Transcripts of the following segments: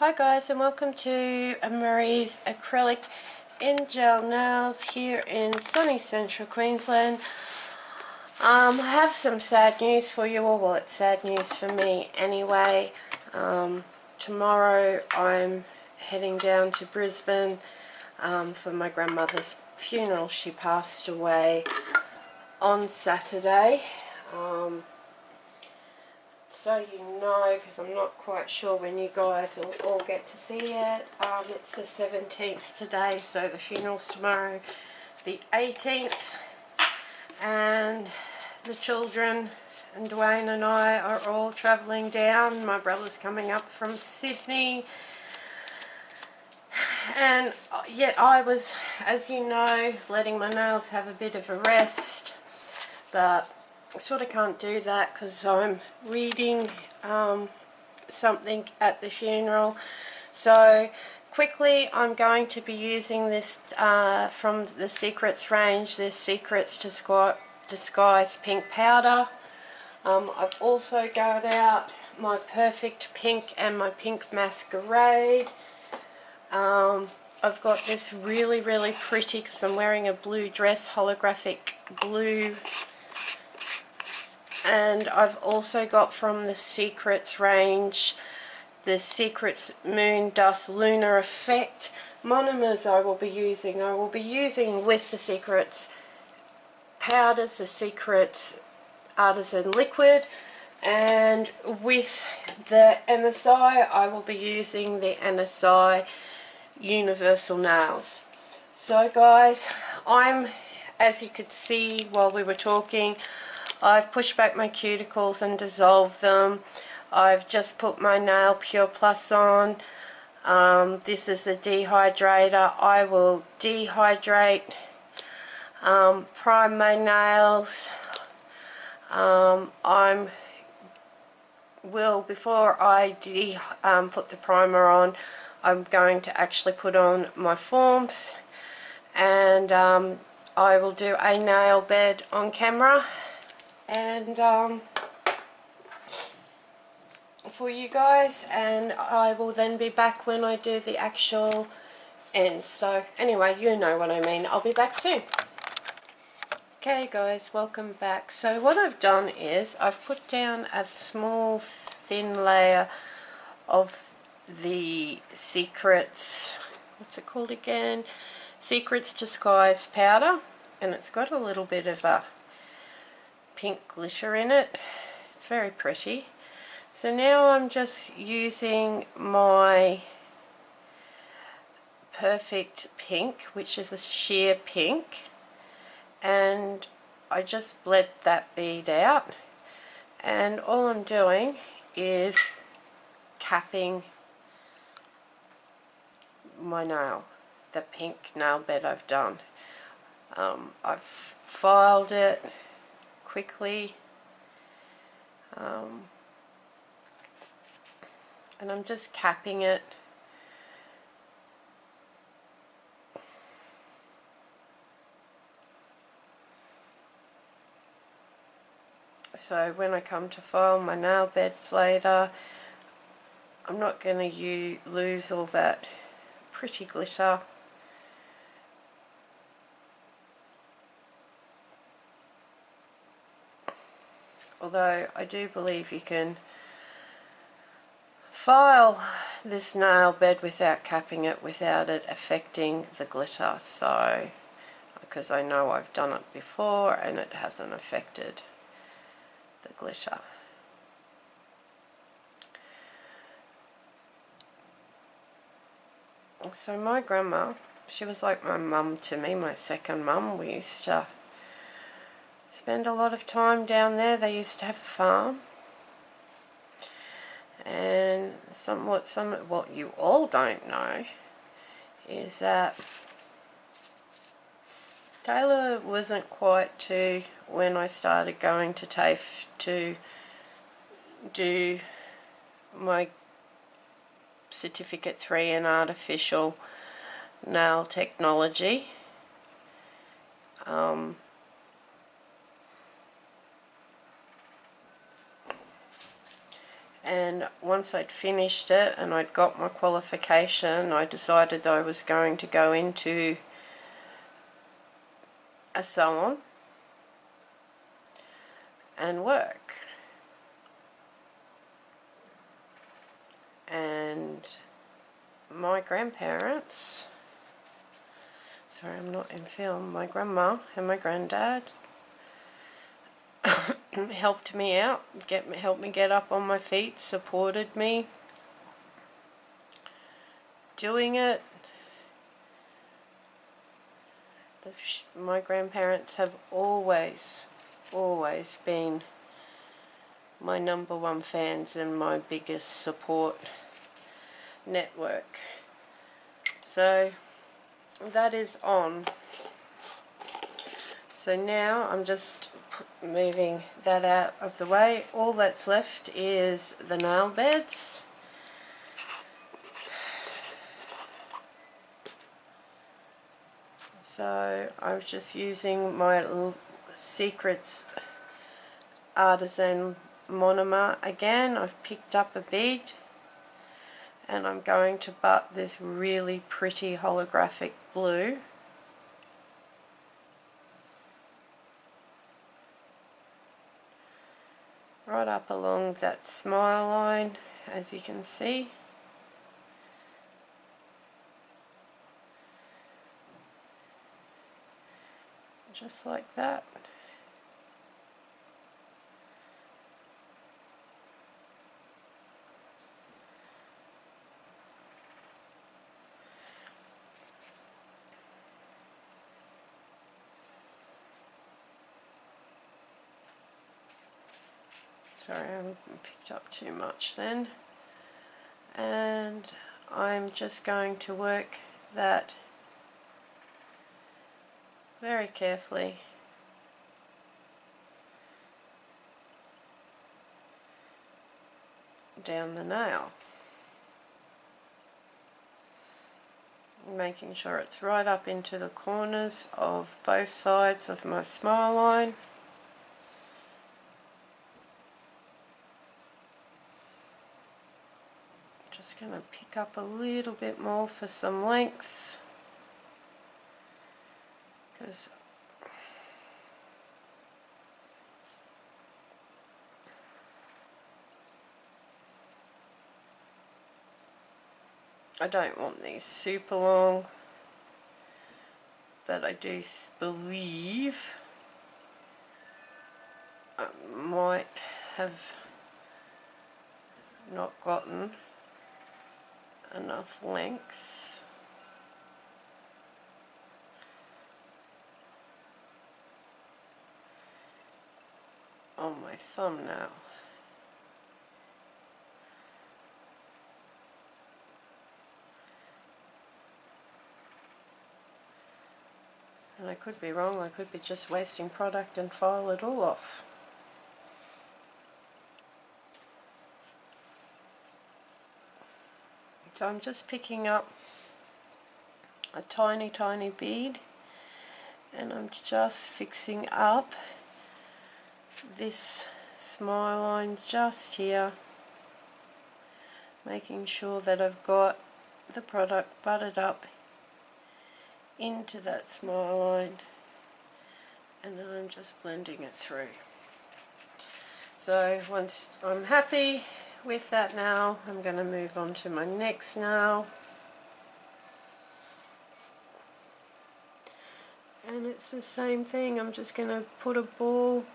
Hi guys, and welcome to Marie's Acrylic in Gel Nails here in sunny central Queensland. I have some sad news for you all. Well, it's sad news for me anyway. Tomorrow I'm heading down to Brisbane for my grandmother's funeral. She passed away on Saturday. So you know, because I'm not quite sure when you guys will all get to see it. It's the 17th today, so the funeral's tomorrow, the 18th. And the children and Dwayne and I are all travelling down. My brother's coming up from Sydney. And yet I was, as you know, letting my nails have a bit of a rest. But I sort of can't do that because I'm reading something at the funeral. So quickly, I'm going to be using this from the Secrets range, this Secrets Disguise Pink Powder. I've also got out my Perfect Pink and my Pink Masquerade. I've got this really pretty, because I'm wearing a blue dress, holographic blue. And I've also got from the Secrets range, the Secrets Moon Dust Lunar Effect. Monomers I will be using. I will be using with the Secrets powders, the Secrets Artisan Liquid, and with the NSI I will be using the NSI Universal Nails. So guys, as you could see while we were talking, I've pushed back my cuticles and dissolved them. I've just put my Nail Pure Plus on. This is the dehydrator. I will dehydrate, prime my nails. Before I put the primer on, I'm going to actually put on my forms, and I will do a nail bed on camera and for you guys, and I will then be back when I do the actual end. So anyway, you know what I mean. I'll be back soon. Okay guys, welcome back. So what I've done is I've put down a small thin layer of the Secrets, what's it called again? Secrets Disguise Powder, and it's got a little bit of a pink glitter in it. It's very pretty. So now I'm just using my Perfect Pink, which is a sheer pink, and I just bled that bead out, and all I'm doing is capping my nail, the pink nail bed I've done. I've filed it quickly, and I'm just capping it. So when I come to file my nail beds later, I'm not going to lose all that pretty glitter. Although I do believe you can file this nail bed without capping it, without it affecting the glitter. So, because I know I've done it before and it hasn't affected the glitter. So my grandma, she was like my mum to me, my second mum. We used to spend a lot of time down there. They used to have a farm. And what you all don't know is that Taylor wasn't quite 2 when I started going to TAFE to do my Certificate 3 in Artificial Nail Technology. And once I'd finished it and I'd got my qualification, I decided I was going to go into a salon and work. And my grandparents, sorry I'm not in film, my grandma and my granddad helped me out, helped me get up on my feet, supported me doing it. My grandparents have always been my #1 fans and my biggest support network. So that is on. So now I'm just moving that out of the way. All that's left is the nail beds. So I was just using my little Secrets Artisan monomer again. I've picked up a bead and I'm going to butt this really pretty holographic blue. Right up along that smile line, as you can see. Just like that. Sorry, I picked up too much then. And I'm just going to work that very carefully down the nail, making sure it's right up into the corners of both sides of my smile line. Just going to pick up a little bit more for some length, because I don't want these super long, but I do believe I might have not gotten enough length. On my thumbnail. And I could be wrong, I could be just wasting product and file it all off. So I'm just picking up a tiny bead and I'm just fixing up this smile line just here, making sure that I've got the product buttered up into that smile line, and then I'm just blending it through. So once I'm happy with that nail, I'm going to move on to my next nail. And it's the same thing, I'm just going to put a ball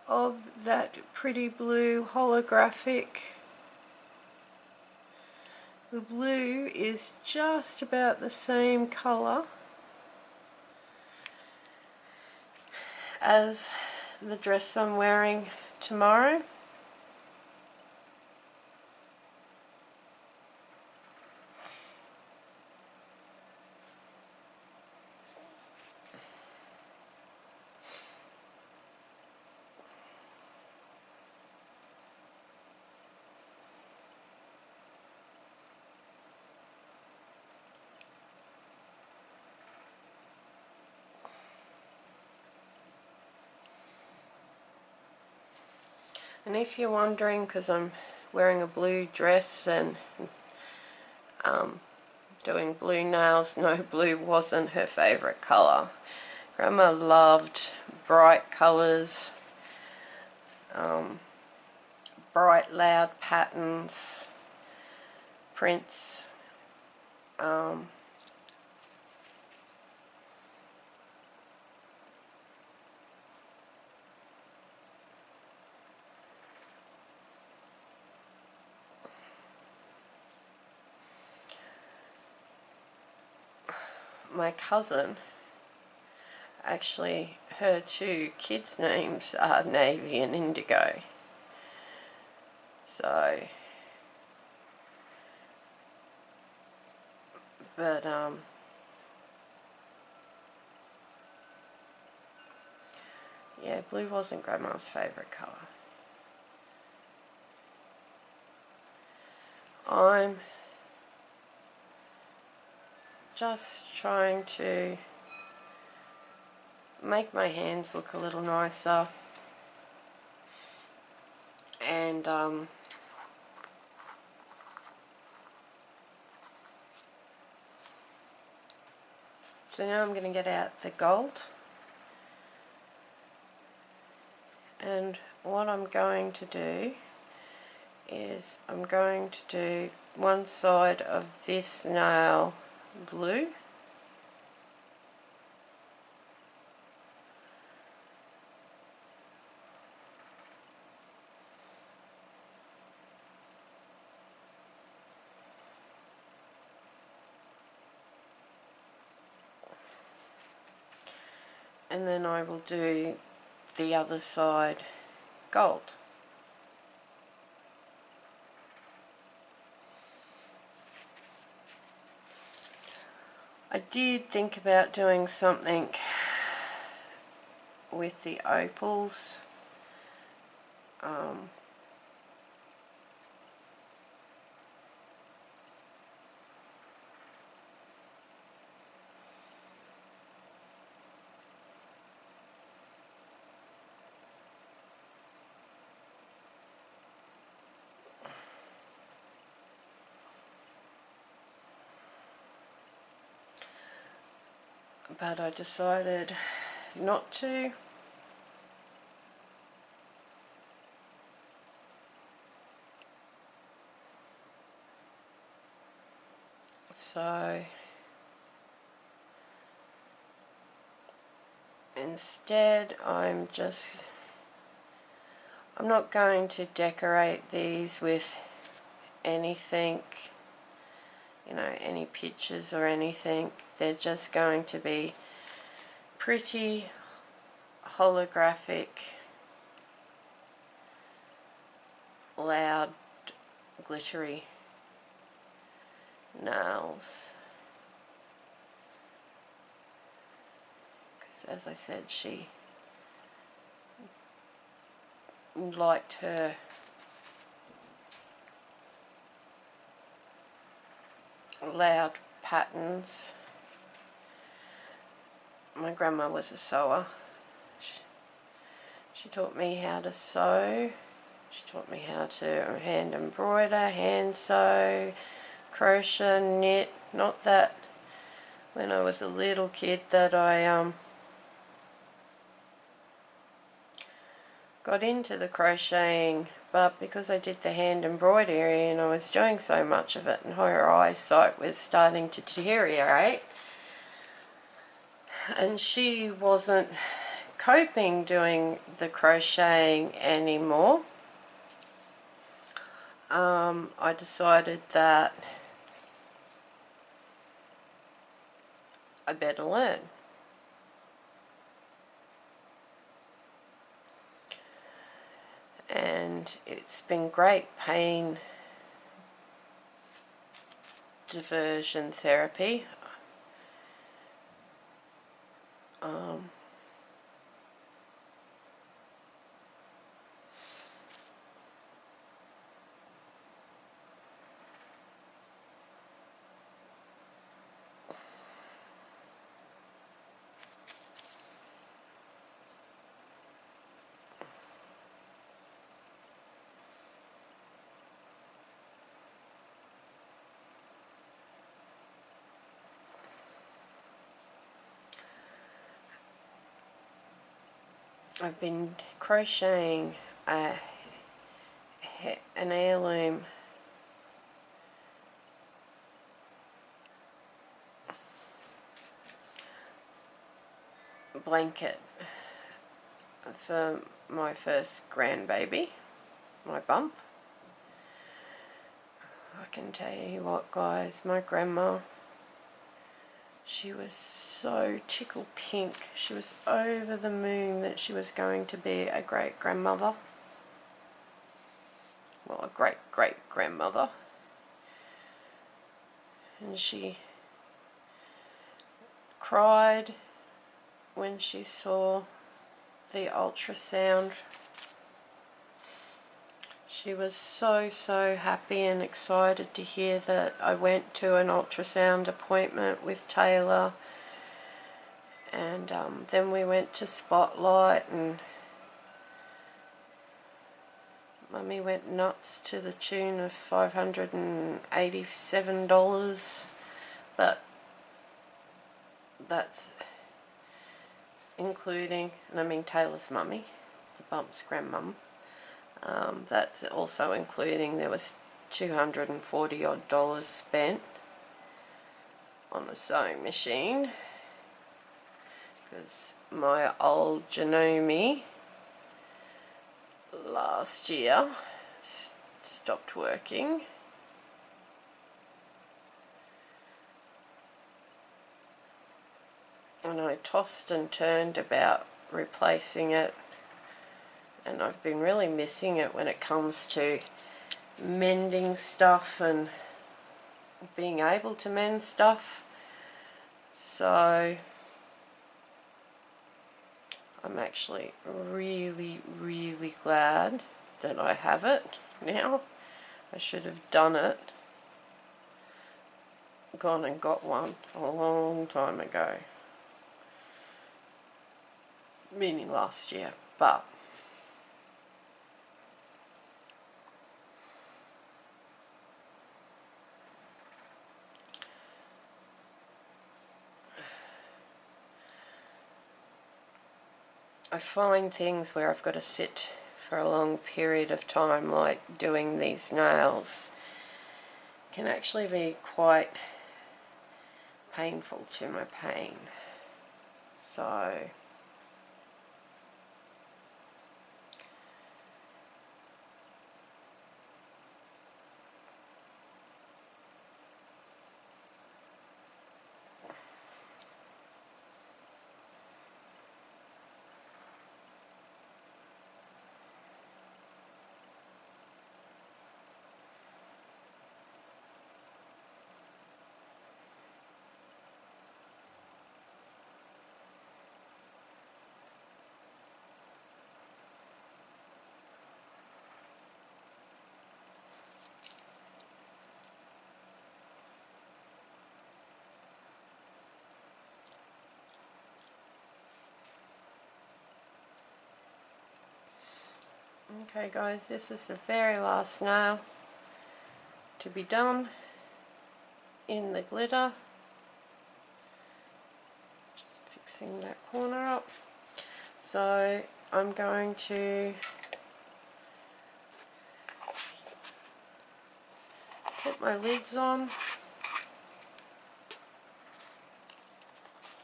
of that pretty blue holographic. The blue is just about the same colour as the dress I'm wearing tomorrow. And if you're wondering, because I'm wearing a blue dress and doing blue nails, no, blue wasn't her favourite colour. Grandma loved bright colours, bright loud patterns, prints. My cousin, actually her two kids' names are Navy and Indigo. So, but yeah, blue wasn't Grandma's favourite colour. I'm just trying to make my hands look a little nicer, and so now I'm going to get out the gold, and what I'm going to do is I'm going to do one side of this nail blue, and then I will do the other side gold. I did think about doing something with the opals, but I decided not to. So instead I'm not going to decorate these with anything, you know, any pictures or anything. They're just going to be pretty holographic, loud, glittery nails. Because as I said, she liked her loud patterns. My grandma was a sewer. She taught me how to sew. She taught me how to hand embroider, hand sew, crochet, knit. Not that when I was a little kid that I got into the crocheting, but because I did the hand embroidery and I was doing so much of it and her eyesight was starting to deteriorate and she wasn't coping doing the crocheting anymore, I decided that I better learn. And it's been great pain diversion therapy. I've been crocheting an heirloom blanket for my first grandbaby, my bump. I can tell you what, guys, my grandma, she was so tickled pink. She was over the moon that she was going to be a great-grandmother. Well, a great-great-grandmother. And she cried when she saw the ultrasound. She was so happy and excited to hear that I went to an ultrasound appointment with Taylor, and then we went to Spotlight, and Mummy went nuts to the tune of $587, but that's including, and I mean Taylor's mummy, the bump's grandmum. That's also including, there was $240 odd spent on the sewing machine, because my old Janome last year stopped working. And I tossed and turned about replacing it, and I've been really missing it when it comes to mending stuff and being able to mend stuff. So I'm actually really glad that I have it now. I should have gone and got one a long time ago, meaning last year, but I find things where I've got to sit for a long period of time, like doing these nails, can actually be quite painful to my pain. So okay guys, this is the very last nail to be done in the glitter. Just fixing that corner up. So I'm going to put my lids on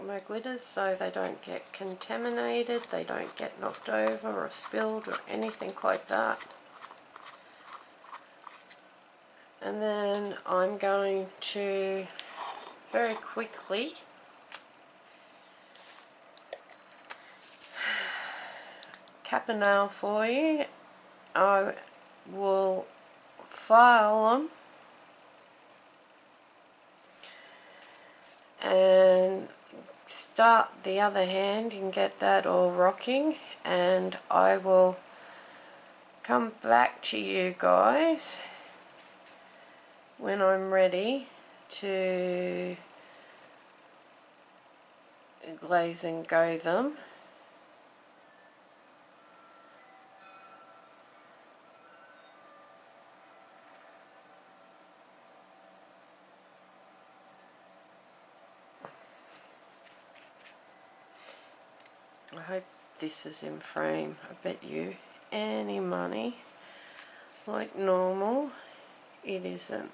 my glitters so they don't get contaminated, they don't get knocked over or spilled or anything like that. And then I'm going to very quickly cap a nail for you. I will file them and start the other hand and get that all rocking, and I will come back to you guys when I'm ready to glaze and go them. I hope this is in frame. I bet you any money, like normal, it isn't.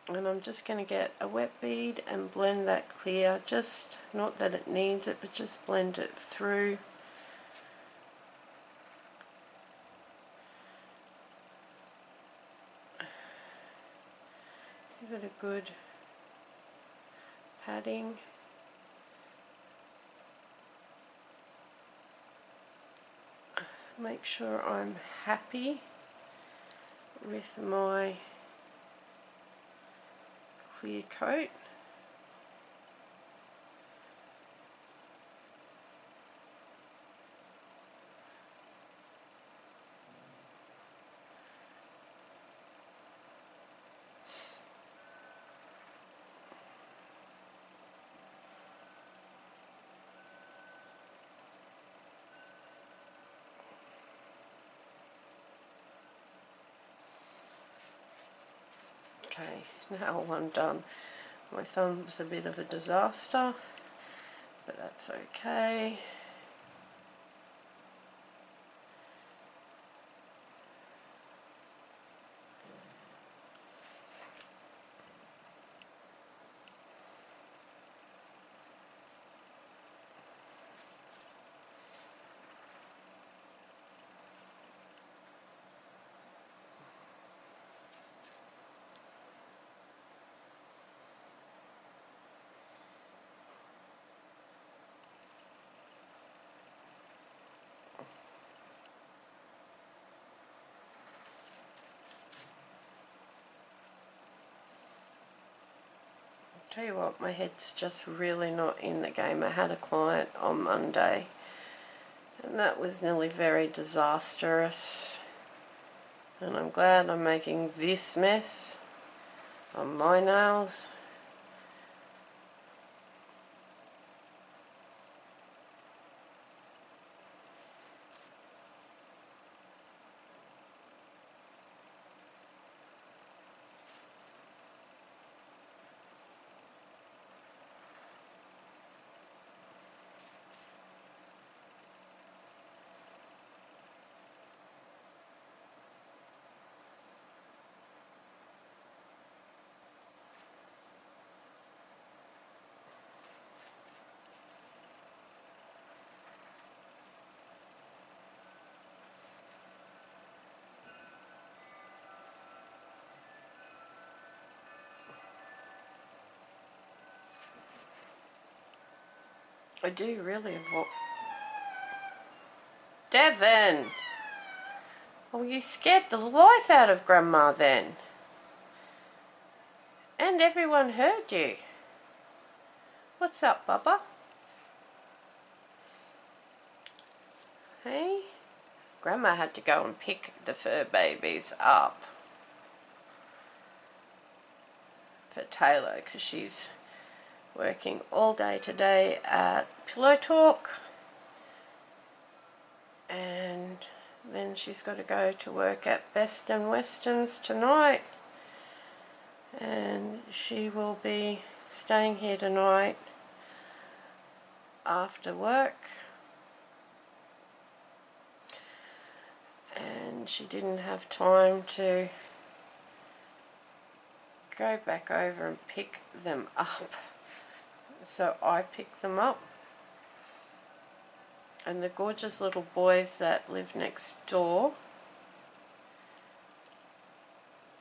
And I'm just going to get a wet bead and blend that clear, just not that it needs it, but just blend it through. Give it a good patting. Make sure I'm happy with my clear coat. Okay, now I'm done. My thumb was a bit of a disaster, but that's okay. Tell you what, my head's just really not in the game. I had a client on Monday and that was nearly very disastrous, and I'm glad I'm making this mess on my nails. I do really avoid... Devon! Oh, you scared the life out of Grandma then. And everyone heard you. What's up, Bubba? Hey? Grandma had to go and pick the fur babies up for Taylor because she's working all day today at Pillow Talk, and then she's got to go to work at Best and Westerns tonight, and she will be staying here tonight after work. And she didn't have time to go back over and pick them up, so I picked them up. And the gorgeous little boys that live next door,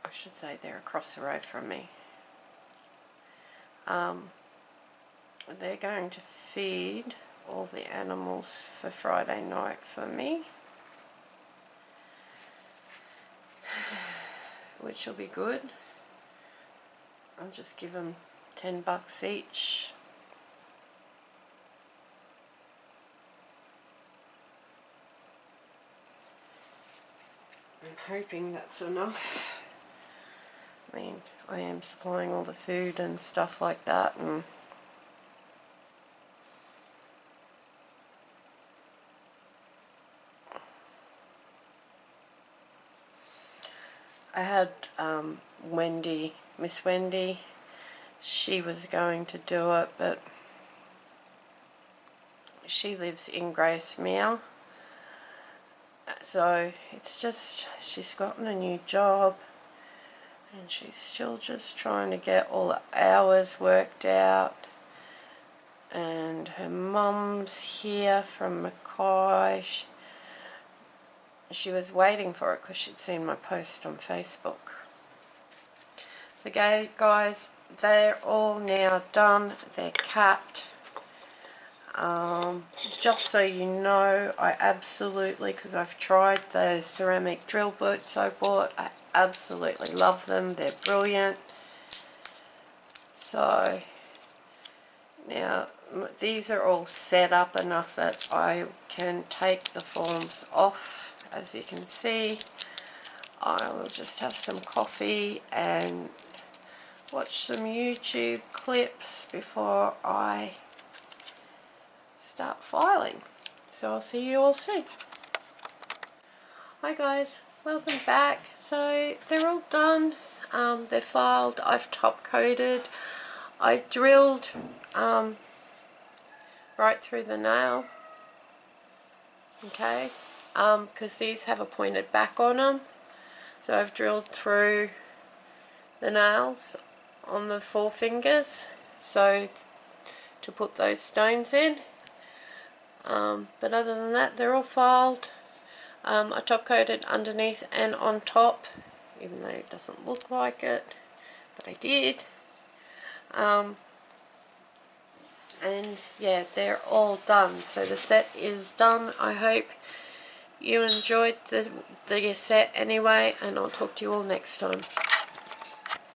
I should say they're across the road from me, they're going to feed all the animals for Friday night for me, which will be good. I'll just give them $10 each. I'm hoping that's enough. I mean, I am supplying all the food and stuff like that, and I had Miss Wendy, she was going to do it, but she lives in Gracemere, so it's just, she's gotten a new job and she's still just trying to get all the hours worked out. And her mum's here from Mackay. She was waiting for it because she'd seen my post on Facebook. So guys, they're all now done. They're capped. Just so you know, I absolutely, because I've tried those ceramic drill bits I bought, I absolutely love them. They're brilliant. So now these are all set up enough that I can take the forms off. As you can see, I will just have some coffee and watch some YouTube clips before I start filing. So I'll see you all soon. Hi guys, welcome back. So they're all done. They're filed. I've top coated. I drilled right through the nail. Okay, because these have a pointed back on them. So I've drilled through the nails on the forefingers, so to put those stones in. But other than that, they're all filed. I top coated underneath and on top, even though it doesn't look like it, but I did. And yeah, they're all done. So the set is done. I hope you enjoyed the set anyway, and I'll talk to you all next time.